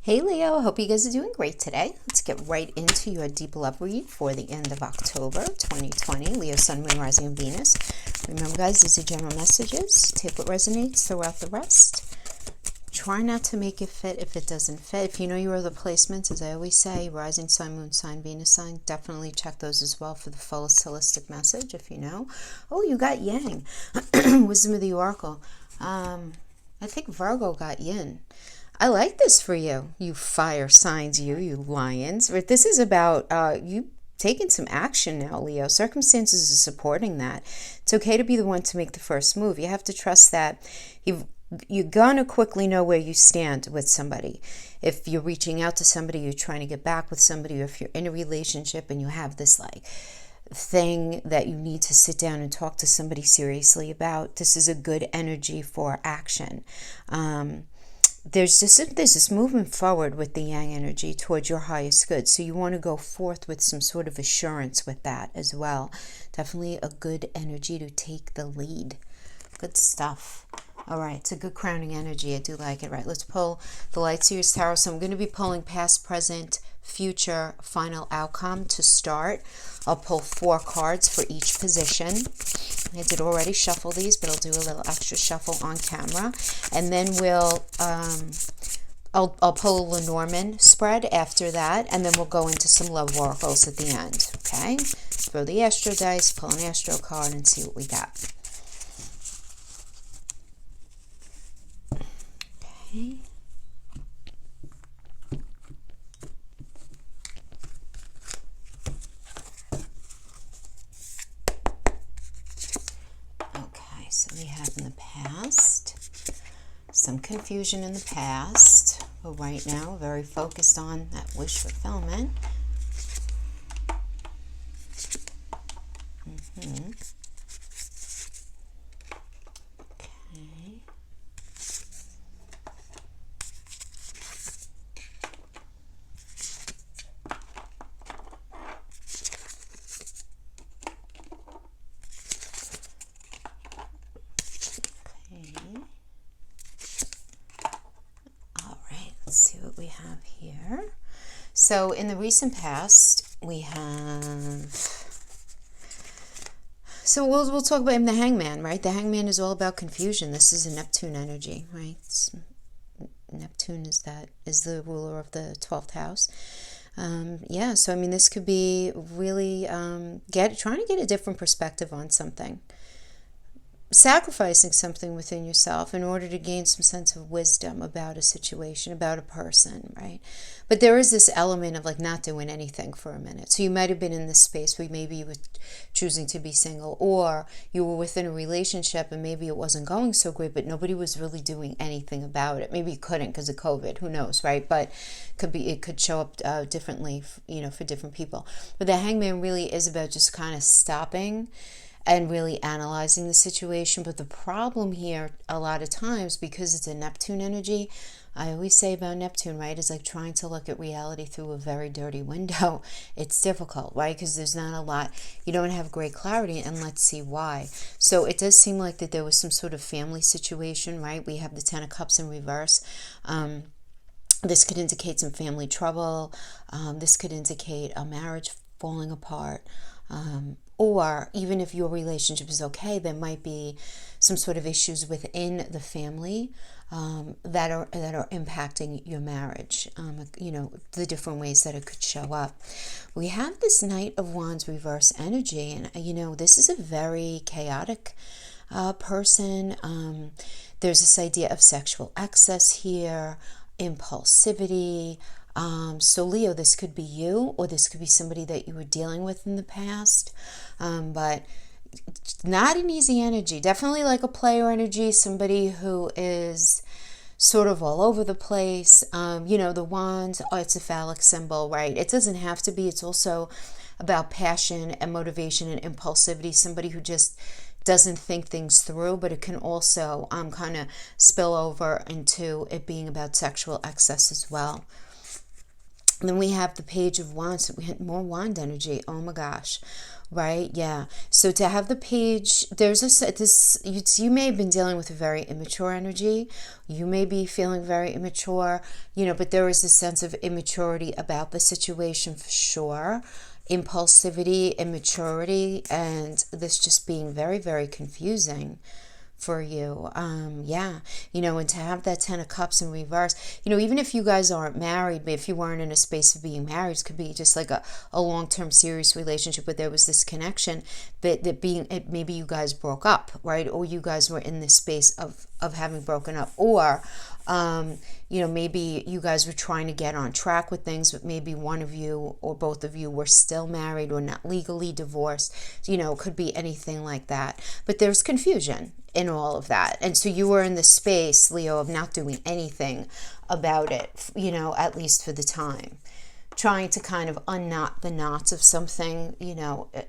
Hey Leo, I hope you guys are doing great today. Let's get right into your deep love read for the end of October 2020. Leo, Sun, Moon, Rising, and Venus. Remember guys, these are general messages. Take what resonates, throw out the rest. Try not to make it fit if it doesn't fit. If you know your other placements, as I always say, Rising Sun, Moon sign, Venus sign, definitely check those as well for the fullest holistic message if you know. Oh, you got Yang. Wisdom of the Oracle. I think Virgo got Yin. I like this for you, you fire signs, you lions. But this is about you taking some action now, Leo. Circumstances are supporting that. It's okay to be the one to make the first move. You have to trust that you're going to quickly know where you stand with somebody. If you're reaching out to somebody, you're trying to get back with somebody, or if you're in a relationship and you have this thing that you need to sit down and talk to somebody seriously about, this is a good energy for action. There's this movement forward with the Yang energy towards your highest good. So you want to go forth with some sort of assurance with that as well. Definitely a good energy to take the lead. Good stuff. All right, it's a good crowning energy. I do like it. Right, let's pull the Light Seers Tarot. So I'm going to be pulling past, present, future, final outcome to start. I'll pull 4 cards for each position. I did already shuffle these, but I'll do a little extra shuffle on camera. And then I'll pull a Lenormand spread after that, and then we'll go into some love oracles at the end, okay? Throw the Astro dice, pull an Astro card, and see what we got. Okay. So we have in the past, some confusion in the past, but right now very focused on that wish fulfillment. Okay. Let's see what we have here. So in the recent past, we have... So we'll talk about the Hangman, right? The Hangman is all about confusion. This is a Neptune energy, right? Neptune is the ruler of the 12th house. Yeah, so I mean, this could be really trying to get a different perspective on something. Sacrificing something within yourself in order to gain some sense of wisdom about a situation, about a person, right? But there is this element of not doing anything for a minute. So you might have been in this space where maybe you were choosing to be single, or you were within a relationship and maybe it wasn't going so great, but nobody was really doing anything about it. Maybe you couldn't because of COVID, who knows, right? But it could show up differently, for different people. But the Hangman really is about just kind of stopping and really analyzing the situation. But the problem here, a lot of times, because it's a Neptune energy, I always say about Neptune, right, is like trying to look at reality through a very dirty window. It's difficult, right, because there's not a lot, you don't have great clarity, and let's see why. So it does seem like that there was some sort of family situation, right? We have the 10 of Cups in reverse. This could indicate some family trouble. This could indicate a marriage falling apart. Or even if your relationship is okay, there might be some sort of issues within the family that are impacting your marriage. The different ways that it could show up. We have this Knight of Wands reverse energy, and this is a very chaotic person. There's this idea of sexual excess here, impulsivity. So Leo, this could be you, or this could be somebody that you were dealing with in the past, but not an easy energy. Definitely like a player energy, somebody who is sort of all over the place. The wand, it's a phallic symbol, right? It doesn't have to be. It's also about passion and motivation and impulsivity, somebody who just doesn't think things through, but it can also kind of spill over into it being about sexual excess as well. And then we have the Page of Wands. We had more wand energy. Oh my gosh. Right? Yeah. So to have the page, there's you may have been dealing with a very immature energy. You may be feeling very immature, but there is a sense of immaturity about the situation for sure. Impulsivity, immaturity, and this just being very, very confusing for you. Yeah. And to have that 10 of cups in reverse, even if you guys aren't married, but if you weren't in a space of being married, it could be just like a long-term serious relationship where there was this connection, but maybe you guys broke up, right? Or you guys were in this space of having broken up, or maybe you guys were trying to get on track with things, but maybe one of you or both of you were still married or not legally divorced. It could be anything like that. But there's confusion in all of that. And so you were in the space, Leo, of not doing anything about it, at least for the time. Trying to kind of unknot the knots of something,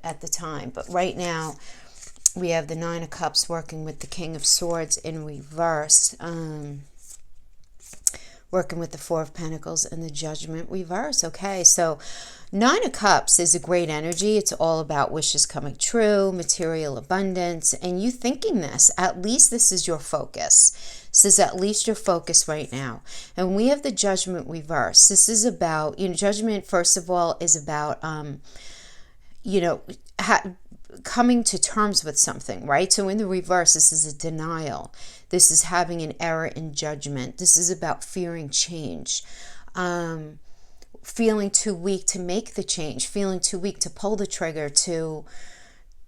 at the time. But right now, we have the 9 of Cups working with the King of Swords in reverse. Working with the 4 of Pentacles and the Judgment reverse. Okay, so 9 of Cups is a great energy. It's all about wishes coming true, material abundance, and you thinking this. At least this is your focus. This is at least your focus right now. And we have the Judgment reverse. This is about, Judgment, first of all, is about, coming to terms with something, right? So in the reverse, this is a denial. This is having an error in judgment. This is about fearing change, feeling too weak to make the change, feeling too weak to pull the trigger, to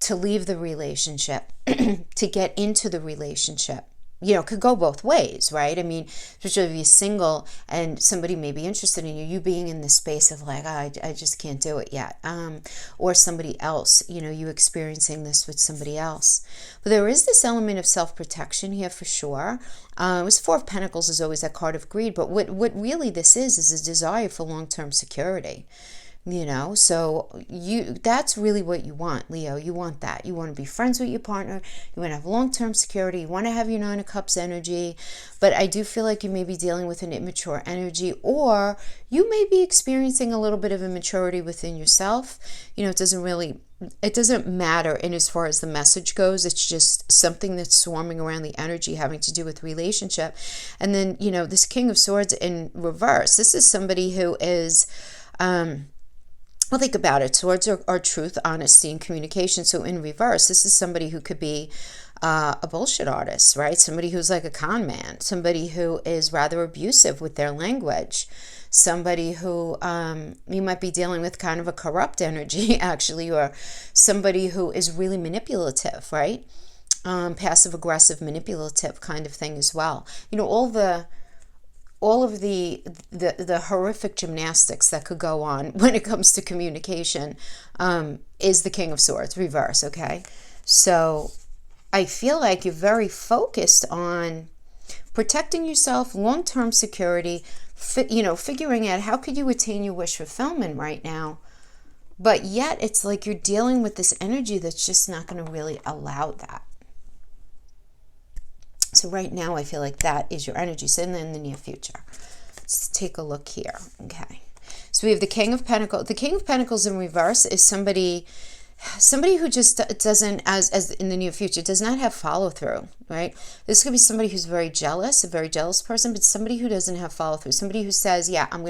leave the relationship, to get into the relationship. It could go both ways, right? I mean, especially if you're single and somebody may be interested in you being in the space of like, I just can't do it yet. Or somebody else, you experiencing this with somebody else. But there is this element of self-protection here for sure. It was 4 of Pentacles is always that card of greed, but what really this is a desire for long-term security. So that's really what you want, Leo. You want that. You want to be friends with your partner. You want to have long-term security. You want to have your 9 of Cups energy. But I do feel like you may be dealing with an immature energy, or you may be experiencing a little bit of immaturity within yourself. It doesn't matter in as far as the message goes. It's just something that's swarming around the energy having to do with relationship. And then, this King of Swords in reverse. This is somebody who is... well, think about it. Swords are truth, honesty, and communication. So in reverse, this is somebody who could be a bullshit artist, right? Somebody who's like a con man. Somebody who is rather abusive with their language. Somebody who you might be dealing with kind of a corrupt energy, actually, or somebody who is really manipulative, right? Passive-aggressive, manipulative kind of thing as well. All of the horrific gymnastics that could go on when it comes to communication is the King of Swords reverse, okay? So I feel like you're very focused on protecting yourself, long-term security, figuring out how could you attain your wish fulfillment right now. But yet it's like you're dealing with this energy that's just not going to really allow that. So right now, I feel like that is your energy. So in the near future, let's take a look here. Okay. So we have the King of Pentacles. The King of Pentacles in reverse is somebody who just doesn't, as in the near future, does not have follow through, right? This could be somebody who's very jealous, a very jealous person, but somebody who doesn't have follow through. Somebody who says, yeah, I'm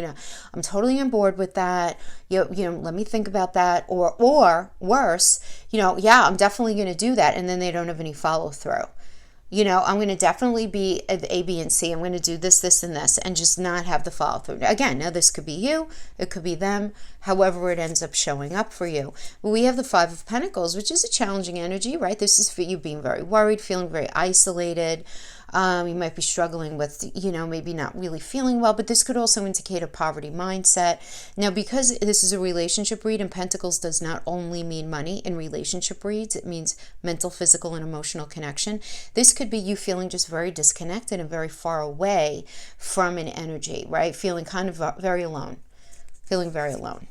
totally on board with that. Let me think about that. Or worse, yeah, I'm definitely going to do that. And then they don't have any follow through. I'm going to definitely be A, B, and C. I'm going to do this, this, and this, and just not have the follow through. Again, now this could be you, it could be them, however it ends up showing up for you. But we have the 5 of Pentacles, which is a challenging energy, right? This is for you being very worried, feeling very isolated. You might be struggling with, maybe not really feeling well, but this could also indicate a poverty mindset. Now, because this is a relationship read, and Pentacles does not only mean money in relationship reads, it means mental, physical, and emotional connection. This could be you feeling just very disconnected and very far away from an energy, right? Feeling kind of very alone, feeling very alone.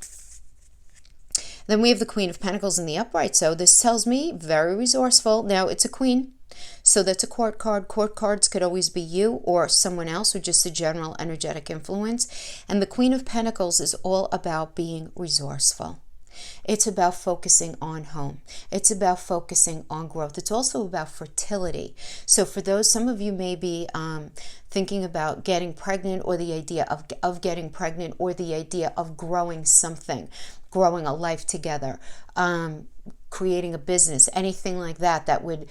Then we have the Queen of Pentacles in the upright. So this tells me very resourceful. Now, it's a queen. So that's a court card. Court cards could always be you or someone else with just a general energetic influence. And the Queen of Pentacles is all about being resourceful. It's about focusing on home. It's about focusing on growth. It's also about fertility. So for those, some of you may be thinking about getting pregnant, or the idea of getting pregnant, or the idea of growing something, growing a life together, creating a business, anything like that, that would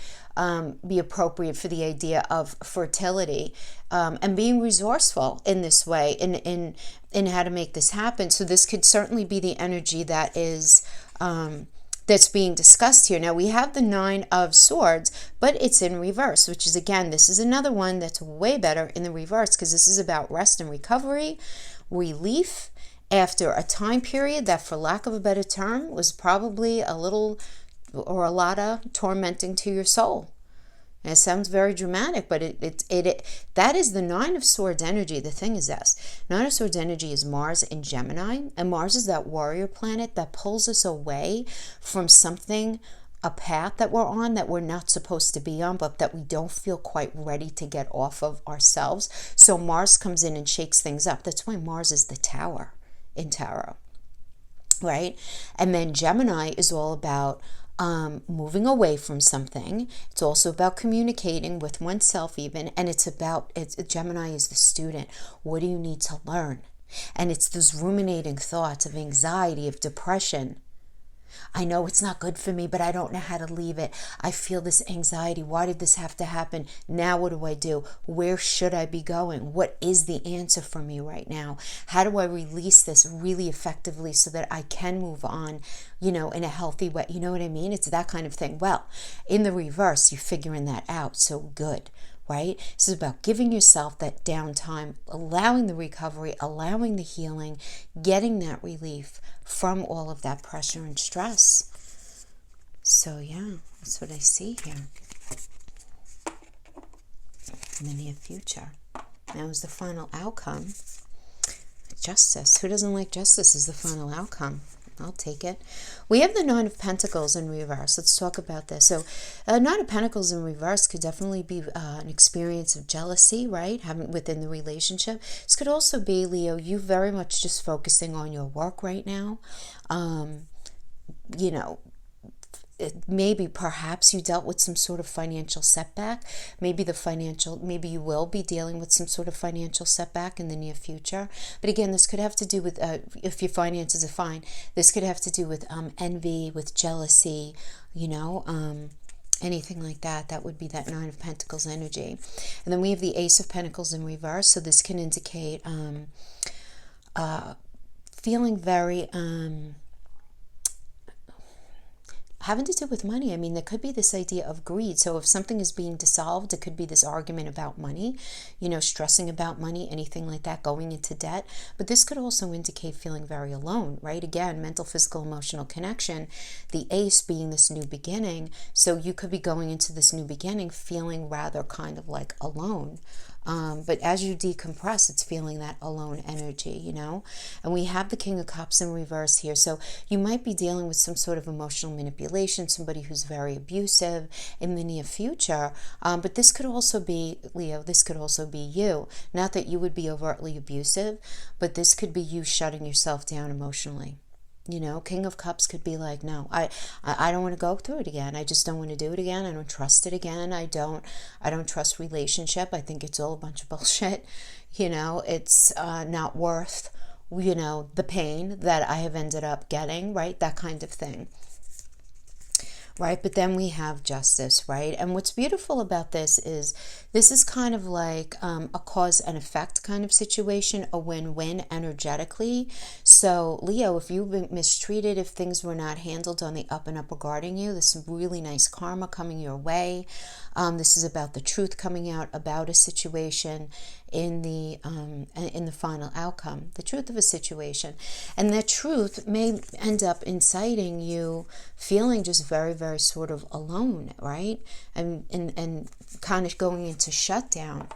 be appropriate for the idea of fertility, and being resourceful in this way, in how to make this happen. So this could certainly be the energy that is that's being discussed here. Now we have the Nine of Swords, but it's in reverse, which is, again, this is another one that's way better in the reverse, because this is about rest and recovery, relief, after a time period that, for lack of a better term, was probably a little or a lot of tormenting to your soul. And it sounds very dramatic, but that is the Nine of Swords energy. The thing is this: Nine of Swords energy is Mars in Gemini, and Mars is that warrior planet that pulls us away from something, a path that we're on that we're not supposed to be on, but that we don't feel quite ready to get off of ourselves. So Mars comes in and shakes things up. That's why Mars is the Tower in tarot, right? And then Gemini is all about moving away from something. It's also about communicating with oneself even, and Gemini is the student. What do you need to learn? And it's those ruminating thoughts of anxiety, of depression. I know it's not good for me, but I don't know how to leave it. I feel this anxiety. Why did this have to happen? Now what do I do? Where should I be going? What is the answer for me right now? How do I release this really effectively so that I can move on, in a healthy way? You know what I mean? It's that kind of thing. Well, in the reverse, you're figuring that out. So good. Right? This is about giving yourself that downtime, allowing the recovery, allowing the healing, getting that relief from all of that pressure and stress. So yeah, that's what I see here in the near future. Now is the final outcome. Justice. Who doesn't like justice as the final outcome? I'll take it. We have the Nine of Pentacles in reverse. Let's talk about this. So Nine of Pentacles in reverse could definitely be an experience of jealousy, right? Having within the relationship. This could also be, Leo, you very much just focusing on your work right now. Maybe perhaps you dealt with some sort of financial setback. Maybe you will be dealing with some sort of financial setback in the near future. But again, this could have to do with, if your finances are fine, this could have to do with envy, with jealousy, anything like that. That would be that Nine of Pentacles energy. And then we have the Ace of Pentacles in reverse. So this can indicate feeling very... having to do with money. I mean, there could be this idea of greed. So if something is being dissolved, it could be this argument about money, stressing about money, anything like that, going into debt. But this could also indicate feeling very alone, right? Again, mental, physical, emotional connection, the ace being this new beginning. So you could be going into this new beginning feeling rather kind of like alone. But as you decompress, it's feeling that alone energy, And we have the King of Cups in reverse here. So you might be dealing with some sort of emotional manipulation, somebody who's very abusive in the near future. But this could also be, Leo, this could also be you. Not that you would be overtly abusive, but this could be you shutting yourself down emotionally. King of Cups could be like, no, I don't want to go through it again. I just don't want to do it again. I don't trust it again. I don't trust relationship. I think it's all a bunch of bullshit. It's not worth, the pain that I have ended up getting, right? That kind of thing. Right? But then we have justice, right? And what's beautiful about this is kind of like a cause and effect kind of situation, a win-win energetically. So Leo, if you've been mistreated, if things were not handled on the up and up regarding you, there's some really nice karma coming your way. This is about the truth coming out about a situation in the final outcome, the truth of a situation. And that truth may end up inciting you feeling just very, very sort of alone, right? And kind of going into shutdown,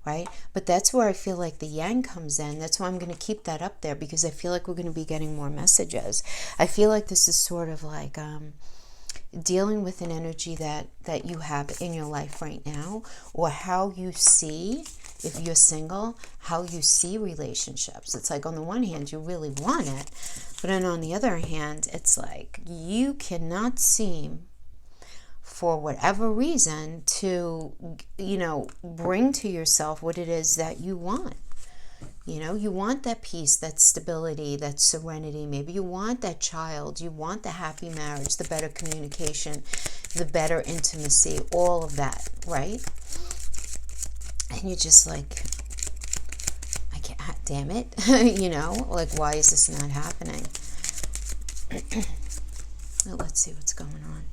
right? But that's where I feel like the yang comes in. That's why I'm going to keep that up there, because I feel like we're going to be getting more messages. I feel like this is sort of like dealing with an energy that you have in your life right now, or how you see if you're single, how you see relationships. It's like on the one hand, you really want it, but then on the other hand, it's like you cannot seem, for whatever reason, to, bring to yourself what it is that you want. You want that peace, that stability, that serenity. Maybe you want that child. You want the happy marriage, the better communication, the better intimacy, all of that, right? And you're just like, I can't, damn it. Like, why is this not happening? Well, let's see what's going on.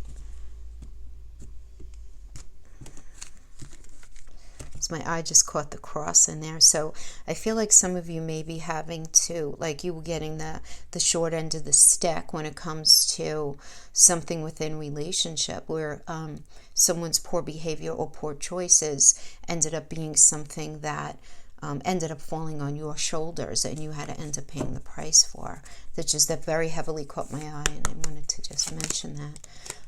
My eye just caught the cross in there. So I feel like some of you may be having to, like, you were getting the short end of the stick when it comes to something within relationship where someone's poor behavior or poor choices ended up being something that ended up falling on your shoulders and you had to end up paying the price for. That very heavily caught my eye, and I wanted to just mention that.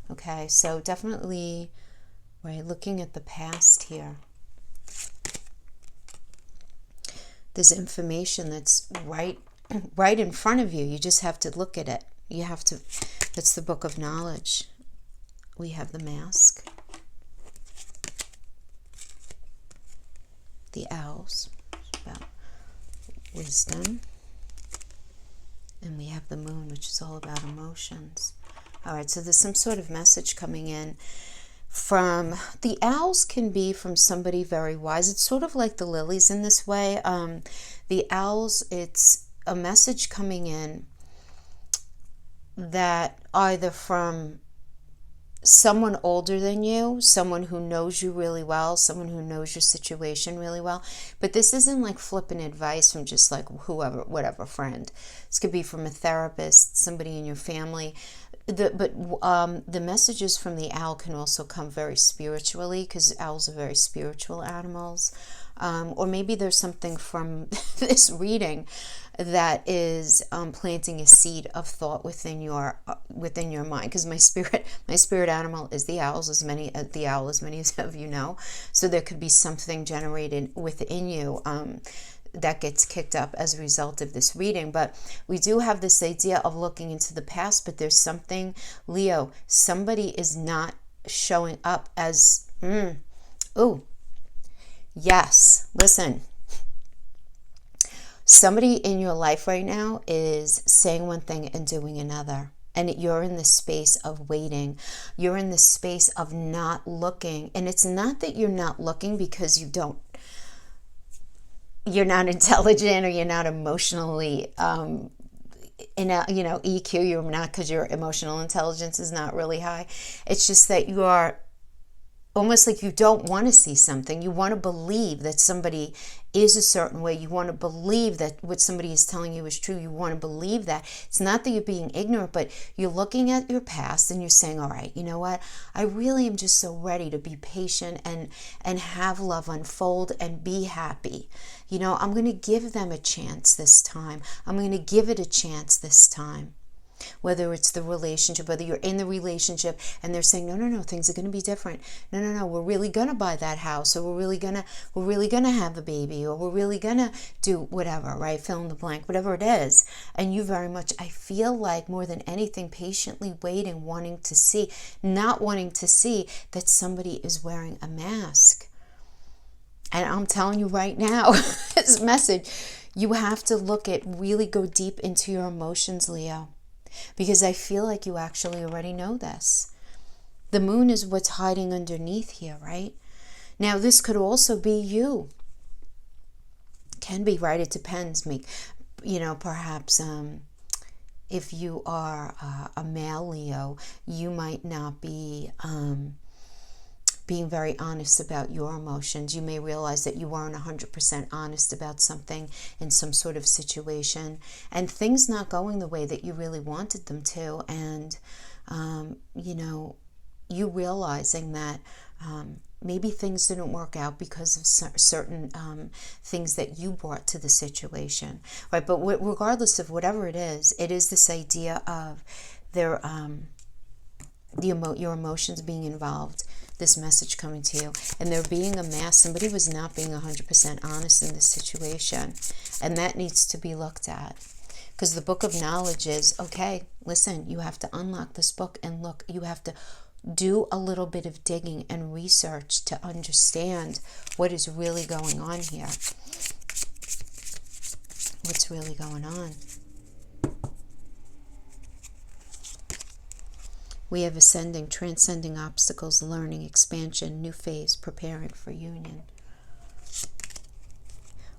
Okay, so definitely, right, looking at the past here. There's information that's right in front of you. You just have to look at it. You have to, that's the book of knowledge. We have the mask. The owls, about wisdom. And we have the moon, which is all about emotions. All right, so there's some sort of message coming in from the owls. Can be from somebody very wise. It's sort of like the lilies in this way. The owls, it's a message coming in that either from someone older than you, someone who knows you really well, someone who knows your situation really well. But this isn't like flippant advice from just like whoever, whatever friend. This could be from a therapist, somebody in your family. The messages from the owl can also come very spiritually, because owls are very spiritual animals. Or maybe there's something from this reading that is planting a seed of thought within your mind. Because my spirit animal is the owl, as many of you know. So there could be something generated within you that gets kicked up as a result of this reading. But we do have this idea of looking into the past, but there's something, Leo, somebody is not showing up as, yes, listen. Somebody in your life right now is saying one thing and doing another. And you're in the space of waiting. You're in the space of not looking. And it's not that you're not looking because you're not intelligent or you're not emotionally, EQ, you're not, because your emotional intelligence is not really high. It's just that you are almost like you don't want to see something. You want to believe that somebody is a certain way. You want to believe that what somebody is telling you is true. You want to believe that. It's not that you're being ignorant, but you're looking at your past and you're saying, all right, you know what? I really am just so ready to be patient and have love unfold and be happy. I'm going to give them a chance this time. I'm going to give it a chance this time. Whether it's the relationship, whether you're in the relationship and they're saying, no, things are going to be different. No, we're really going to buy that house, or we're really going to have a baby, or we're really going to do whatever, right? Fill in the blank, whatever it is. And you very much, I feel like more than anything, patiently waiting, not wanting to see that somebody is wearing a mask. And I'm telling you right now, this message, you have to really go deep into your emotions, Leo. Because I feel like you actually already know this. The moon is what's hiding underneath here, right? Now, this could also be you. Can be, right? It depends. Perhaps if you are a male Leo, you might not be being very honest about your emotions. You may realize that you weren't 100% honest about something in some sort of situation, and things not going the way that you really wanted them to, and you realizing that maybe things didn't work out because of certain things that you brought to the situation, right? But regardless of whatever it is this idea of there your emotions being involved, this message coming to you, and there being a mask. Somebody was not being 100% honest in this situation, and that needs to be looked at. Because the book of knowledge is, okay, listen, you have to unlock this book and look, you have to do a little bit of digging and research to understand what is really going on here. What's really going on? We have ascending, transcending obstacles, learning, expansion, new phase, preparing for union.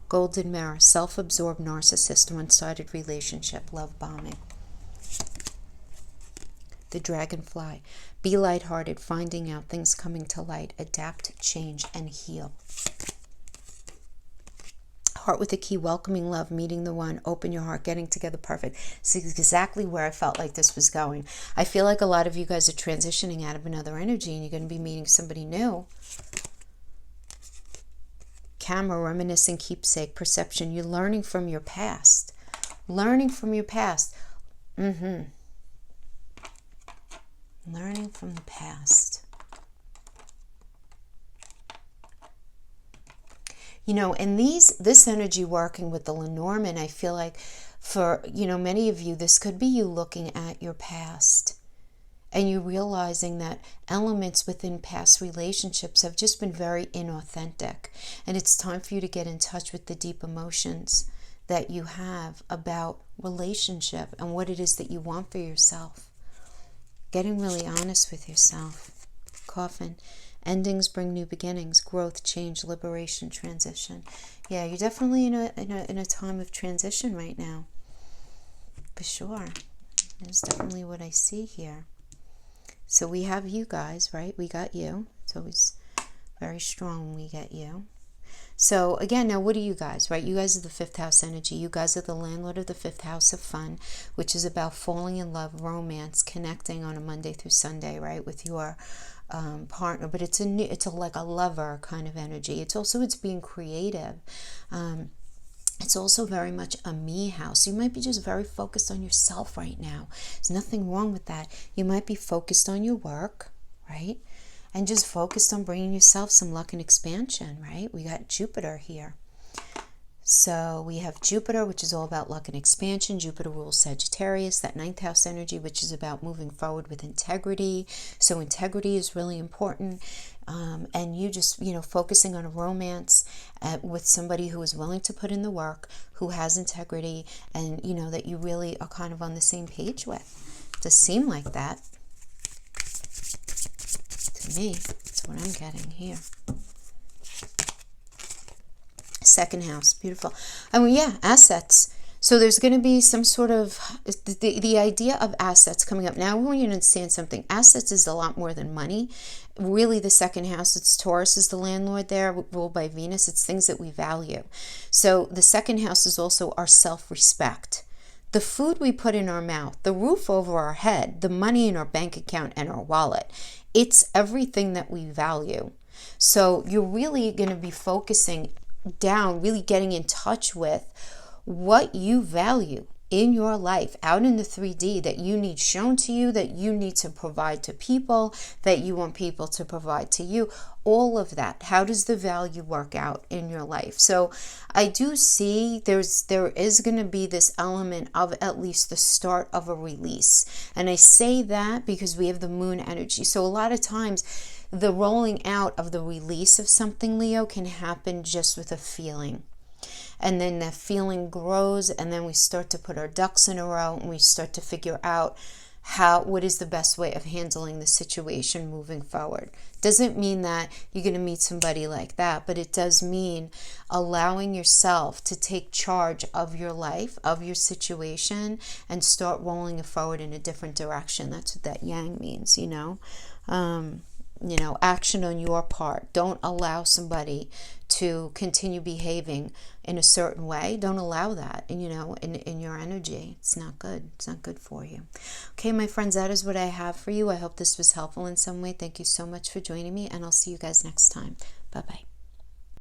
Golden mirror, self-absorbed narcissist, one-sided relationship, love bombing. The dragonfly, be lighthearted, finding out things coming to light, adapt, change, and heal. Heart with a key, welcoming love, meeting the one, open your heart, getting together, perfect. This is exactly where I felt like this was going. I feel like a lot of you guys are transitioning out of another energy and you're going to be meeting somebody new. Camera, reminiscing, keepsake, perception. You're learning from your past. Learning from your past. Learning from the past. You know, and this energy working with the Lenormand, I feel like for, you know, many of you, this could be you looking at your past and you realizing that elements within past relationships have just been very inauthentic. And it's time for you to get in touch with the deep emotions that you have about relationship and what it is that you want for yourself. Getting really honest with yourself. Coffin. Endings bring new beginnings, growth, change, liberation, transition. Yeah, you're definitely in a time of transition right now. For sure. That's definitely what I see here. So we have you guys, right? We got you. It's always very strong when we get you. So again, now what are you guys, right? You guys are the fifth house energy. You guys are the landlord of the fifth house of fun, which is about falling in love, romance, connecting on a Monday through Sunday, right, with your partner. But it's like a lover kind of energy. It's being creative. It's also very much a me house. You might be just very focused on yourself right now. There's nothing wrong with that. You might be focused on your work, right? And just focused on bringing yourself some luck and expansion, right? We got Jupiter here. So we have Jupiter, which is all about luck and expansion. Jupiter rules Sagittarius, that ninth house energy, which is about moving forward with integrity. So integrity is really important. And you just, focusing on a romance with somebody who is willing to put in the work, who has integrity, and, that you really are kind of on the same page with. It does seem like that. To me, that's what I'm getting here. Second house, beautiful. Assets. So there's going to be some sort of, the idea of assets coming up. Now I want you to understand something. Assets is a lot more than money. Really, the second house, it's Taurus is the landlord there, ruled by Venus. It's things that we value. So the second house is also our self-respect. The food we put in our mouth, the roof over our head, the money in our bank account and our wallet. It's everything that we value. So you're really going to be focusing down, really getting in touch with what you value in your life out in the 3D that you need shown to you, that you need to provide to people, that you want people to provide to you. All of that. How does the value work out in your life? So I do see there is going to be this element of at least the start of a release. And I say that because we have the moon energy. So a lot of times the rolling out of the release of something, Leo, can happen just with a feeling. And then that feeling grows, and then we start to put our ducks in a row, and we start to figure out what is the best way of handling the situation moving forward. Doesn't mean that you're going to meet somebody like that, but it does mean allowing yourself to take charge of your life, of your situation, and start rolling it forward in a different direction. That's what that yang means, action on your part. Don't allow somebody to continue behaving in a certain way. Don't allow that, in your energy. It's not good. It's not good for you. Okay, my friends, that is what I have for you. I hope this was helpful in some way. Thank you so much for joining me, and I'll see you guys next time. Bye-bye.